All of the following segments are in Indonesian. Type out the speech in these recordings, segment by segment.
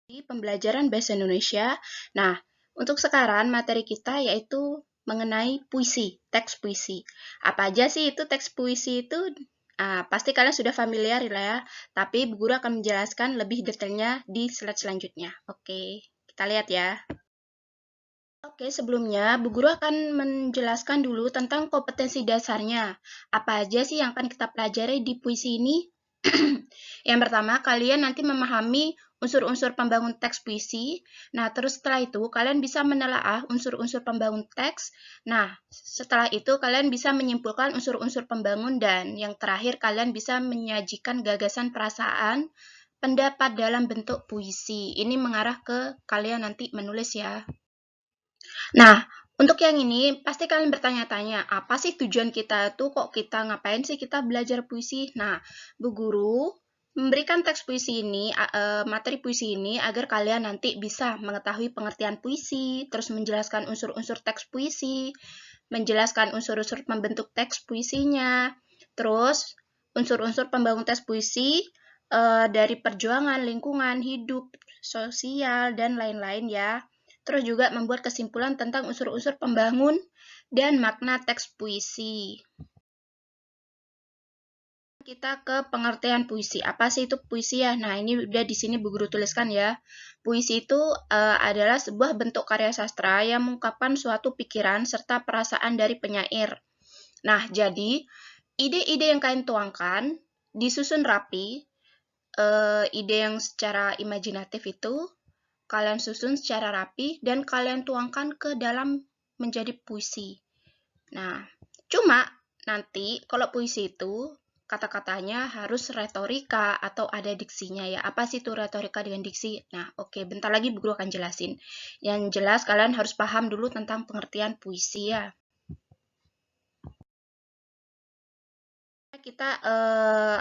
Di pembelajaran bahasa Indonesia. Nah, untuk sekarang materi kita yaitu mengenai puisi, teks puisi. Apa aja sih itu teks puisi itu? Pasti kalian sudah familiar lah ya, tapi Bu Guru akan menjelaskan lebih detailnya di slide selanjutnya. Oke, kita lihat ya. Oke, sebelumnya Bu Guru akan menjelaskan dulu tentang kompetensi dasarnya. Apa aja sih yang akan kita pelajari di puisi ini? Yang pertama, kalian nanti memahami unsur-unsur pembangun teks puisi. Nah, terus setelah itu kalian bisa menelaah unsur-unsur pembangun teks. Nah, setelah itu kalian bisa menyimpulkan unsur-unsur pembangun dan yang terakhir kalian bisa menyajikan gagasan perasaan, pendapat dalam bentuk puisi. Ini mengarah ke kalian nanti menulis ya. Nah, untuk yang ini, pasti kalian bertanya-tanya, apa sih tujuan kita tuh, kok kita ngapain sih kita belajar puisi? Nah, Bu Guru memberikan teks puisi ini, materi puisi ini, agar kalian nanti bisa mengetahui pengertian puisi, terus menjelaskan unsur-unsur teks puisi, menjelaskan unsur-unsur pembentuk teks puisinya, terus unsur-unsur pembangun teks puisi, dari perjuangan, lingkungan, hidup, sosial, dan lain-lain ya. Terus juga membuat kesimpulan tentang unsur-unsur pembangun dan makna teks puisi. Kita ke pengertian puisi. Apa sih itu puisi ya? Nah, ini udah di sini Bu Guru tuliskan ya. Puisi itu adalah sebuah bentuk karya sastra yang mengungkapkan suatu pikiran serta perasaan dari penyair. Nah, jadi ide-ide yang kalian tuangkan disusun rapi, ide yang secara imajinatif itu kalian susun secara rapi dan kalian tuangkan ke dalam menjadi puisi. Nah, cuma nanti kalau puisi itu kata-katanya harus retorika atau ada diksinya ya. Apa sih itu retorika dengan diksi? Nah, oke, bentar lagi Bu Guru akan jelasin. Yang jelas kalian harus paham dulu tentang pengertian puisi ya. Kita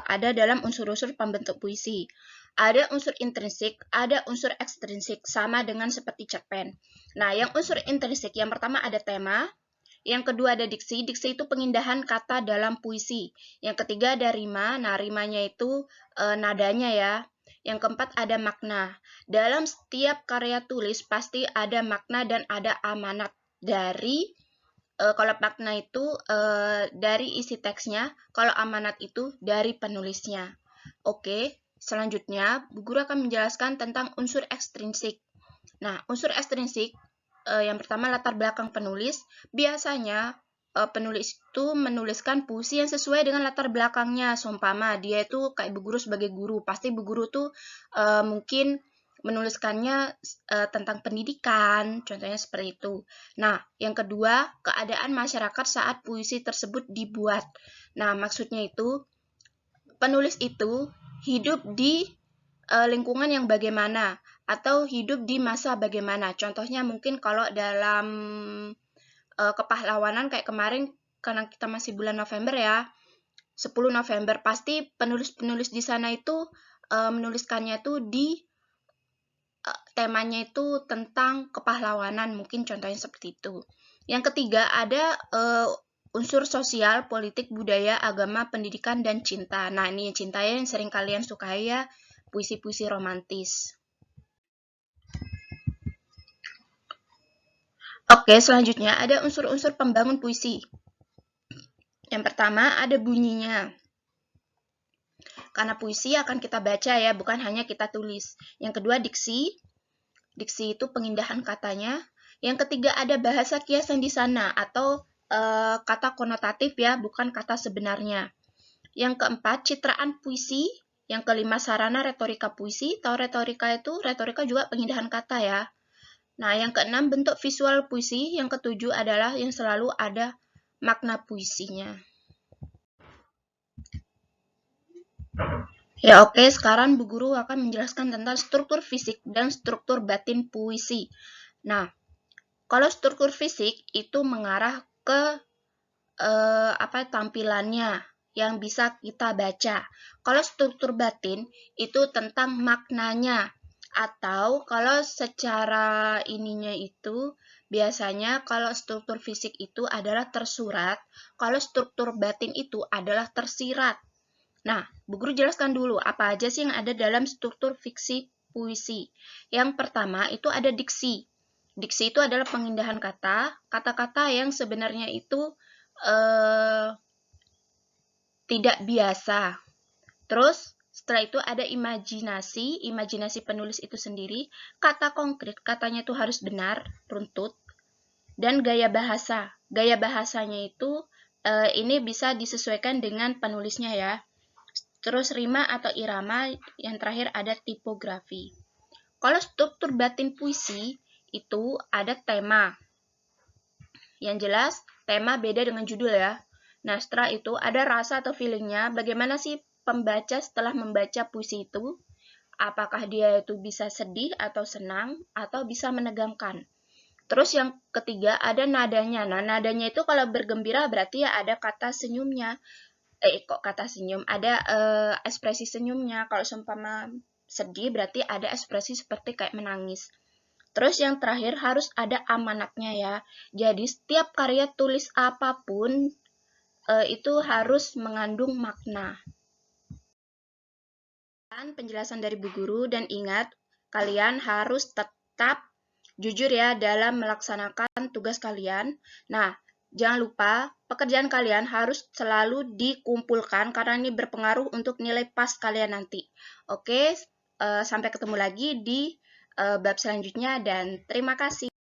ada dalam unsur-unsur pembentuk puisi. Ada unsur intrinsik, ada unsur ekstrinsik, sama dengan seperti cerpen. Nah, yang unsur intrinsik, yang pertama ada tema, yang kedua ada diksi, diksi itu pengindahan kata dalam puisi. Yang ketiga ada rima, nah rimanya itu nadanya ya. Yang keempat ada makna. Dalam setiap karya tulis pasti ada makna dan ada amanat dari kalau makna itu dari isi teksnya, kalau amanat itu dari penulisnya. Oke, selanjutnya Bu Guru akan menjelaskan tentang unsur ekstrinsik. Nah, unsur ekstrinsik yang pertama latar belakang penulis. Biasanya penulis itu menuliskan puisi yang sesuai dengan latar belakangnya. Seumpama dia itu kayak Bu Guru sebagai guru, pasti Bu Guru tuh mungkin menuliskannya tentang pendidikan, contohnya seperti itu. Nah, yang kedua, keadaan masyarakat saat puisi tersebut dibuat. Nah, maksudnya itu, penulis itu hidup di lingkungan yang bagaimana, atau hidup di masa bagaimana. Contohnya mungkin kalau dalam kepahlawanan kayak kemarin, karena kita masih bulan November ya, 10 November, pasti penulis-penulis di sana itu menuliskannya itu di temanya itu tentang kepahlawanan, mungkin contohnya seperti itu. Yang ketiga ada unsur sosial, politik, budaya, agama, pendidikan, dan cinta. Nah, ini cinta yang sering kalian sukai ya, puisi-puisi romantis. Oke, selanjutnya ada unsur-unsur pembangun puisi. Yang pertama ada bunyinya. Karena puisi akan kita baca ya, bukan hanya kita tulis. Yang kedua diksi. Diksi itu pengindahan katanya. Yang ketiga ada bahasa kiasan di sana atau kata konotatif ya, bukan kata sebenarnya. Yang keempat citraan puisi. Yang kelima sarana retorika puisi. Tahu retorika itu? Retorika juga pengindahan kata ya. Nah, yang keenam bentuk visual puisi. Yang ketujuh adalah yang selalu ada makna puisinya. Ya oke, sekarang Bu Guru akan menjelaskan tentang struktur fisik dan struktur batin puisi. Nah, kalau struktur fisik itu mengarah ke tampilannya yang bisa kita baca. Kalau struktur batin itu tentang maknanya. Atau kalau secara ininya itu biasanya kalau struktur fisik itu adalah tersurat, kalau struktur batin itu adalah tersirat. Nah, Bu Guru jelaskan dulu apa aja sih yang ada dalam struktur puisi. Yang pertama itu ada diksi. Diksi itu adalah pengindahan kata-kata yang sebenarnya itu tidak biasa. Terus setelah itu ada imajinasi penulis itu sendiri, kata konkret, katanya itu harus benar, runtut, dan gaya bahasa. Gaya bahasanya itu ini bisa disesuaikan dengan penulisnya ya. Terus rima atau irama, yang terakhir ada tipografi. Kalau struktur batin puisi itu ada tema. Yang jelas, tema beda dengan judul ya. Nah, setelah itu ada rasa atau feelingnya, bagaimana sih pembaca setelah membaca puisi itu? Apakah dia itu bisa sedih atau senang, atau bisa menegangkan? Terus yang ketiga ada nadanya. Nah, nadanya itu kalau bergembira berarti ya ada kata senyumnya. Kok kata senyum? Ada ekspresi senyumnya. Kalau seumpama sedih berarti ada ekspresi seperti kayak menangis. Terus yang terakhir harus ada amanatnya ya. Jadi setiap karya tulis apapun itu harus mengandung makna. Penjelasan dari Bu Guru dan ingat kalian harus tetap jujur ya dalam melaksanakan tugas kalian. Nah, jangan lupa pekerjaan kalian harus selalu dikumpulkan karena ini berpengaruh untuk nilai pas kalian nanti. Oke, sampai ketemu lagi di bab selanjutnya dan terima kasih.